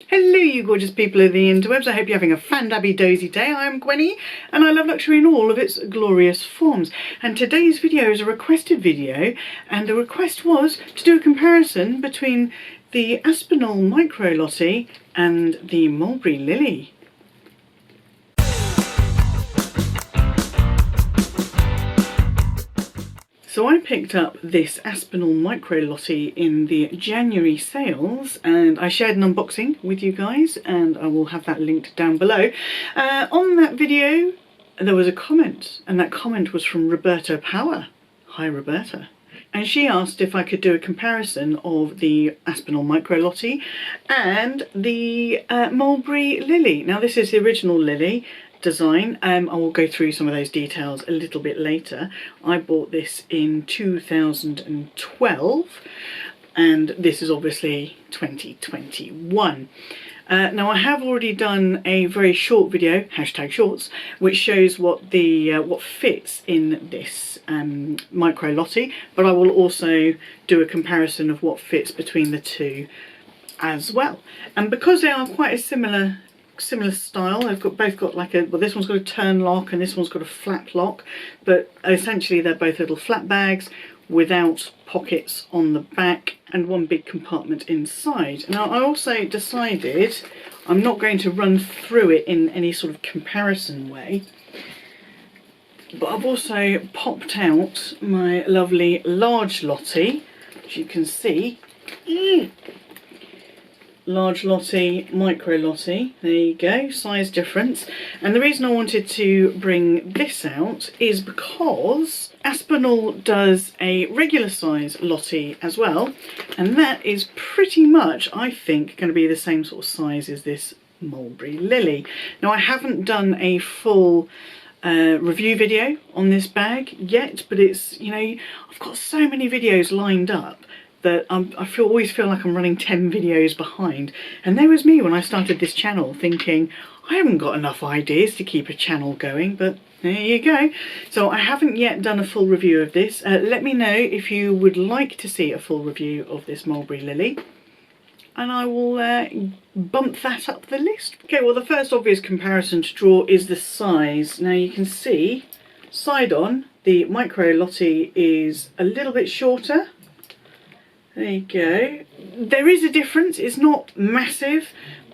Hello you gorgeous people of the interwebs, I hope you're having a fan-dabby dozy day. I'm Gwenny and I love luxury in all of its glorious forms. And today's video is a requested video, and the request was to do a comparison between the Aspinal Micro Lottie and the Mulberry Lily. So I picked up this Aspinal Micro Lottie in the January sales, and I shared an unboxing with you guys, and I will have that linked down below. On that video there was a comment, and that comment was from Roberta Power. Hi Roberta. And she asked if I could do a comparison of the Aspinal Micro Lottie and the Mulberry Lily. Now this is the original Lily design. I will go through some of those details a little bit later. I bought this in 2012 and this is obviously 2021. Now I have already done a very short video, #shorts, which shows what the what fits in this Micro Lottie, but I will also do a comparison of what fits between the two as well. And because they are quite a similar style, they've both got like a, well, this one's got a turn lock and this one's got a flap lock, but essentially they're both little flat bags without pockets on the back and one big compartment inside. Now I also decided I'm not going to run through it in any sort of comparison way, but I've also popped out my lovely large Lottie, as you can see. Large Lottie, Micro Lottie, there you go, size difference. And the reason I wanted to bring this out is because Aspinal does a regular size Lottie as well, and that is pretty much, I think, going to be the same sort of size as this Mulberry Lily. Now I haven't done a full review video on this bag yet, but it's, you know, I've got so many videos lined up that I always feel like I'm running 10 videos behind. And there was me when I started this channel thinking, I haven't got enough ideas to keep a channel going, but there you go. So I haven't yet done a full review of this. Let me know if you would like to see a full review of this Mulberry Lily, and I will bump that up the list. Okay, well the first obvious comparison to draw is the size. Now you can see, side on, the Micro Lottie is a little bit shorter. There you go. There is a difference. It's not massive,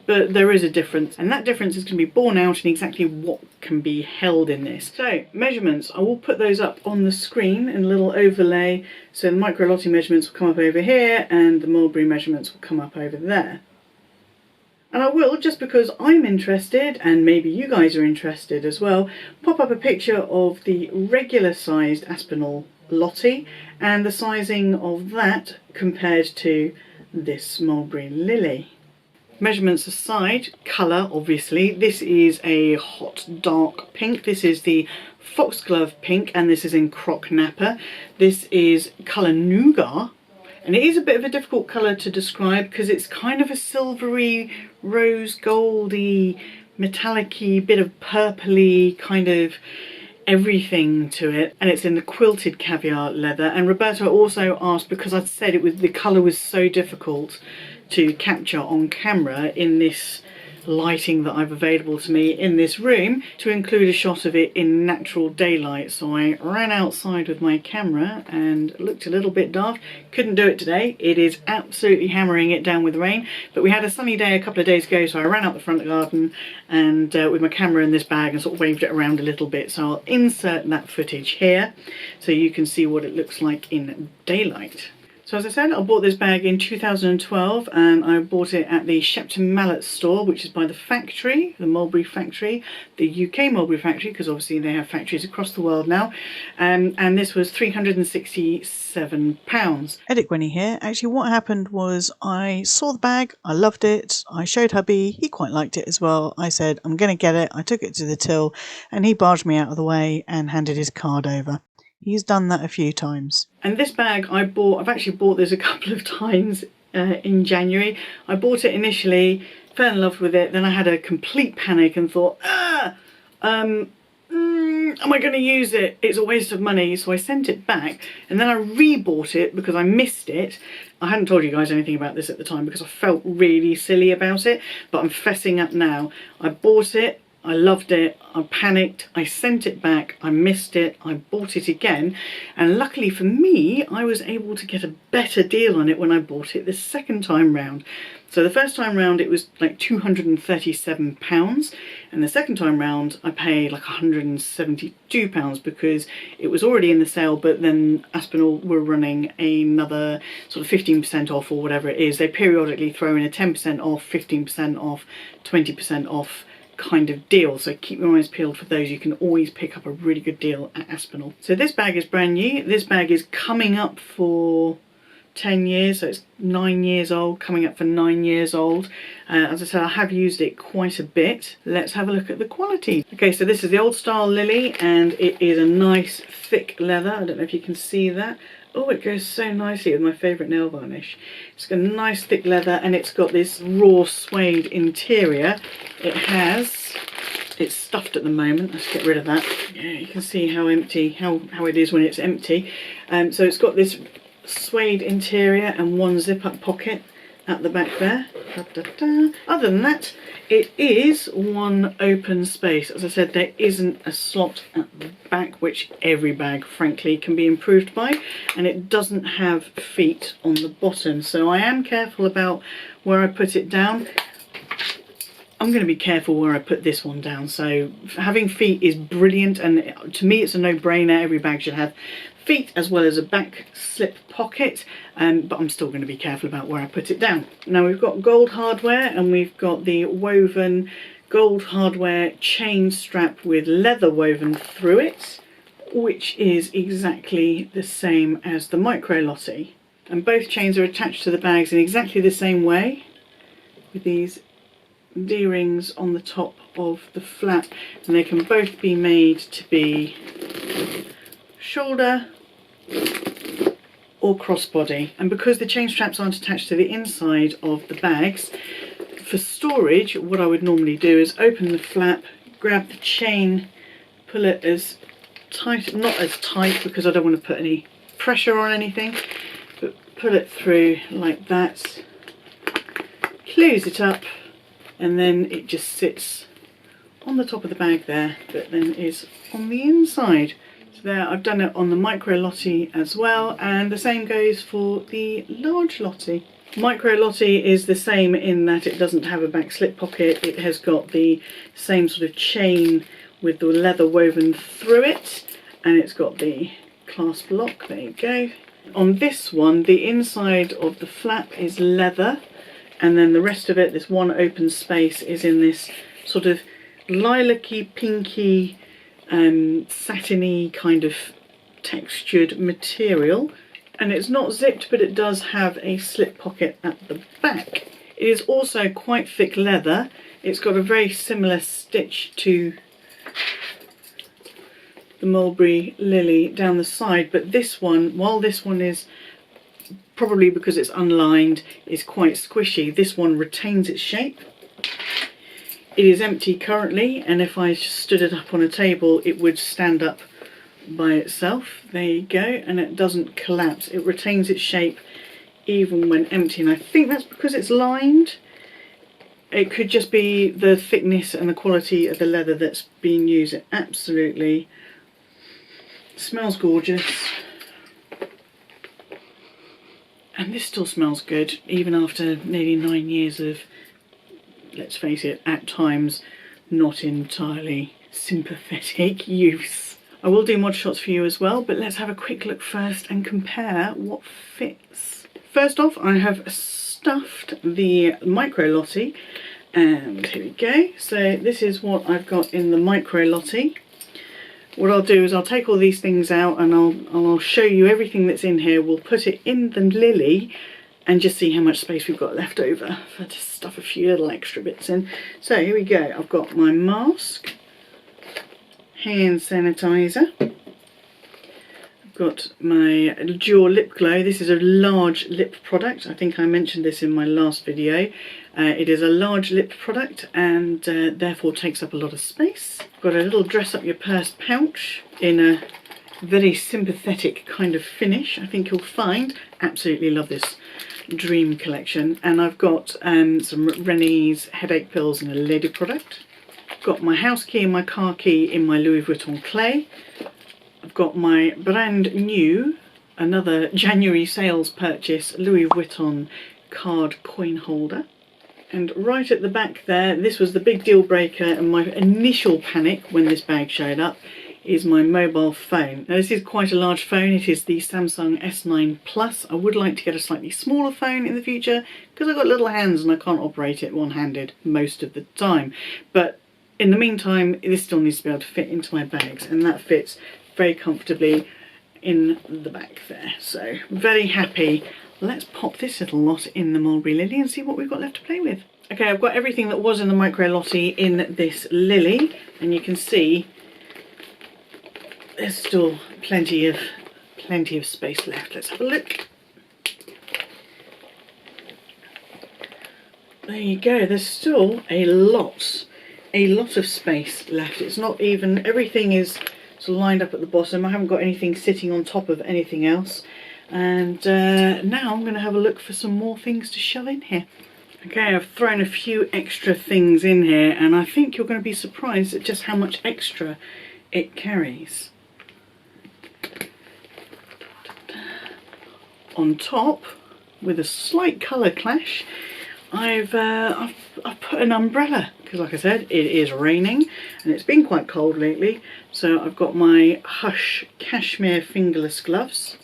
but there is a difference, and that difference is going to be borne out in exactly what can be held in this. So measurements, I will put those up on the screen in a little overlay. So the Micro Lottie measurements will come up over here and the Mulberry measurements will come up over there. And I will, just because I'm interested, and maybe you guys are interested as well, pop up a picture of the regular sized Aspinal Lottie and the sizing of that compared to this Mulberry Lily. Measurements aside, colour obviously, this is a hot dark pink, this is the foxglove pink, and this is in croc nappa. This is colour nougat, and it is a bit of a difficult colour to describe because it's kind of a silvery, rose goldy, metallic-y, bit of purpley kind of everything to it, and it's in the quilted caviar leather. And Roberta also asked, because I said the colour was so difficult to capture on camera in this lighting that I've available to me in this room, to include a shot of it in natural daylight. So I ran outside with my camera and looked a little bit daft. Couldn't do it today. It is absolutely hammering it down with rain, but we had a sunny day a couple of days ago, so I ran out the front garden and with my camera in this bag and sort of waved it around a little bit. So I'll insert that footage here so you can see what it looks like in daylight. So as I said, I bought this bag in 2012 and I bought it at the Shepton Mallet store, which is by the factory, the Mulberry factory, the UK Mulberry factory, because obviously they have factories across the world now. And this was £367. Edit Gwenny here. Actually what happened was I saw the bag, I loved it, I showed hubby, he quite liked it as well. I said I'm going to get it, I took it to the till and he barged me out of the way and handed his card over. He's done that a few times. And this bag I've actually bought this a couple of times in January. I bought it initially, fell in love with it, then I had a complete panic and thought, am I going to use it? It's a waste of money. So I sent it back and then I rebought it because I missed it. I hadn't told you guys anything about this at the time because I felt really silly about it, but I'm fessing up now. I bought it, I loved it, I panicked, I sent it back, I missed it, I bought it again, and luckily for me I was able to get a better deal on it when I bought it the second time round. So the first time round it was like £237, and the second time round I paid like £172 because it was already in the sale, but then Aspinal were running another sort of 15% off or whatever it is. They periodically throw in a 10% off, 15% off, 20% off kind of deal, so keep your eyes peeled for those. You can always pick up a really good deal at Aspinal. So this bag is brand new. This bag is coming up for 10 years, so it's 9 years old, coming up for 9 years old. As I said, I have used it quite a bit. Let's have a look at the quality. Okay, so this is the old style Lily, and it is a nice thick leather. I don't know if you can see that. Oh, it goes so nicely with my favourite nail varnish. It's got a nice thick leather, and it's got this raw suede interior. It's stuffed at the moment. Let's get rid of that. Yeah, you can see how empty, how it is when it's empty. So it's got this suede interior and one zip up pocket at the back there. Other than that, it is one open space. As I said, there isn't a slot at the back, which every bag frankly can be improved by, and it doesn't have feet on the bottom, so I am careful about where I put it down. I'm going to be careful where I put this one down. So having feet is brilliant, and to me it's a no-brainer. Every bag should have feet as well as a back slip pocket, but I'm still going to be careful about where I put it down. Now we've got gold hardware, and we've got the woven gold hardware chain strap with leather woven through it, which is exactly the same as the Micro Lottie, and both chains are attached to the bags in exactly the same way with these D-rings on the top of the flap, and they can both be made to be shoulder or crossbody. And because the chain straps aren't attached to the inside of the bags, for storage what I would normally do is open the flap, grab the chain, pull it as tight, not as tight because I don't want to put any pressure on anything, but pull it through like that, close it up, and then it just sits on the top of the bag there, but then is on the inside. So there, I've done it on the Micro Lottie as well, and the same goes for the large Lottie. Micro Lottie is the same in that it doesn't have a back slip pocket. It has got the same sort of chain with the leather woven through it, and it's got the clasp lock. There you go. On this one, the inside of the flap is leather, and then the rest of it, this one open space, is in this sort of lilac-y, pinky, satiny kind of textured material. And it's not zipped, but it does have a slip pocket at the back. It is also quite thick leather. It's got a very similar stitch to the Mulberry Lily down the side, but this one, while this one is, probably because it's unlined, is quite squishy, this one retains its shape. It is empty currently, and if I stood it up on a table it would stand up by itself. There you go, and it doesn't collapse. It retains its shape even when empty, and I think that's because it's lined. It could just be the thickness and the quality of the leather that's being used. It absolutely smells gorgeous, and this still smells good even after nearly 9 years of, let's face it, at times not entirely sympathetic use. I will do mod shots for you as well, but let's have a quick look first and compare what fits. First off, I have stuffed the Micro Lottie, and here we go. So this is what I've got in the Micro Lottie. What I'll do is I'll take all these things out, and I'll show you everything that's in here. We'll put it in the Lily and just see how much space we've got left over for to stuff a few little extra bits in. So here we go. I've got my mask, hand sanitizer, I've got my dual lip glow. This is a large lip product. I think I mentioned this in my last video. It is a large lip product, and therefore takes up a lot of space. Got a little dress up your purse pouch in a very sympathetic kind of finish. I think you'll find, absolutely love this dream collection, and I've got some Rennie's headache pills and a lady product. I've got my house key and my car key in my Louis Vuitton clay. I've got my brand new, another January sales purchase, Louis Vuitton card coin holder. And right at the back there, this was the big deal breaker and my initial panic when this bag showed up, is my mobile phone. Now this is quite a large phone. It is the Samsung S9 Plus. I would like to get a slightly smaller phone in the future because I've got little hands and I can't operate it one-handed most of the time. But in the meantime, this still needs to be able to fit into my bags, and that fits very comfortably in the back there. So very happy. Let's pop this little lot in the Mulberry Lily and see what we've got left to play with. Okay, I've got everything that was in the Micro Lottie in this Lily, and you can see there's still plenty of space left. Let's have a look. There you go. There's still a lot of space left. It's not even, everything is sort of lined up at the bottom. I haven't got anything sitting on top of anything else. And now I'm going to have a look for some more things to shove in here. Okay, I've thrown a few extra things in here, and I think you're going to be surprised at just how much extra it carries. On top, with a slight colour clash, I've put an umbrella, because like I said, it is raining and it's been quite cold lately. So I've got my Hush cashmere fingerless gloves,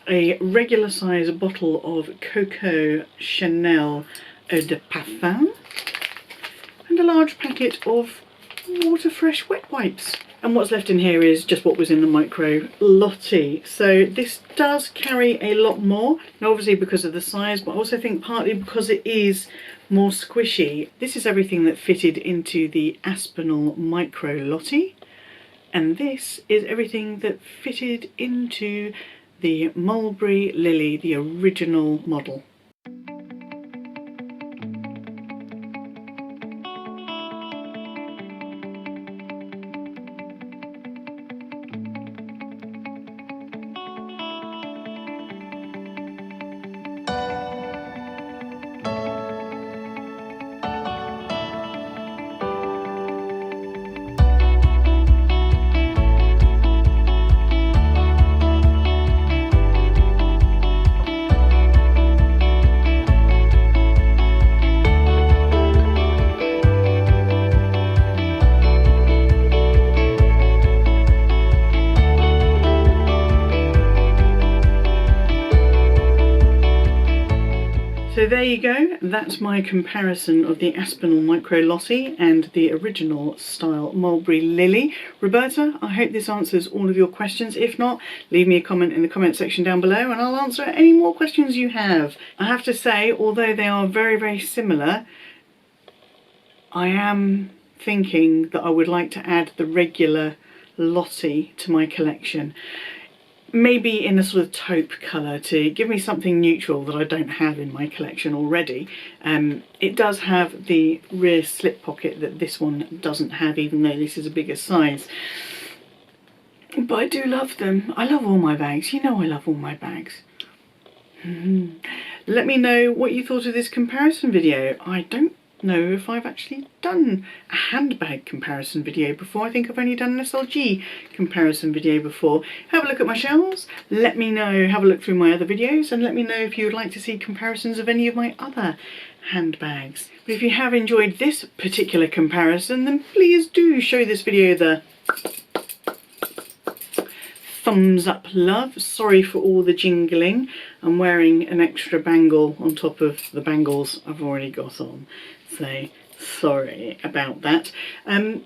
a regular size bottle of Coco Chanel Eau de Parfum, and a large packet of Water Fresh wet wipes. And what's left in here is just what was in the Micro Lottie. So this does carry a lot more, and obviously because of the size, but I also think partly because it is more squishy. This is everything that fitted into the Aspinal Micro Lottie, and this is everything that fitted into the Mulberry Lily, the original model. So there you go, that's my comparison of the Aspinal Micro Lottie and the original style Mulberry Lily. Roberta, I hope this answers all of your questions. If not, leave me a comment in the comment section down below and I'll answer any more questions you have. I have to say, although they are very, very similar, I am thinking that I would like to add the regular Lottie to my collection. Maybe in a sort of taupe colour to give me something neutral that I don't have in my collection already. It does have the rear slip pocket that this one doesn't have, even though this is a bigger size. But I do love them. I love all my bags. You know I love all my bags. Let me know what you thought of this comparison video. I don't know if I've actually done a handbag comparison video before. I think I've only done an SLG comparison video before. Have a look at my shelves, let me know, have a look through my other videos, and let me know if you would like to see comparisons of any of my other handbags. But if you have enjoyed this particular comparison, then please do show this video the thumbs up love. Sorry for all the jingling. I'm wearing an extra bangle on top of the bangles I've already got on. So sorry about that.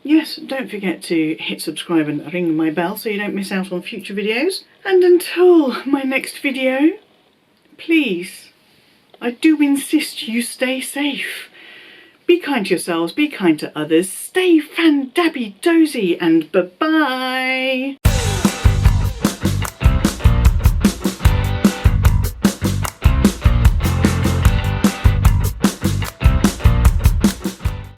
Yes, don't forget to hit subscribe and ring my bell so you don't miss out on future videos. And until my next video, please, I do insist you stay safe. Be kind to yourselves, be kind to others, stay fan-dabby-dozy, and bye-bye.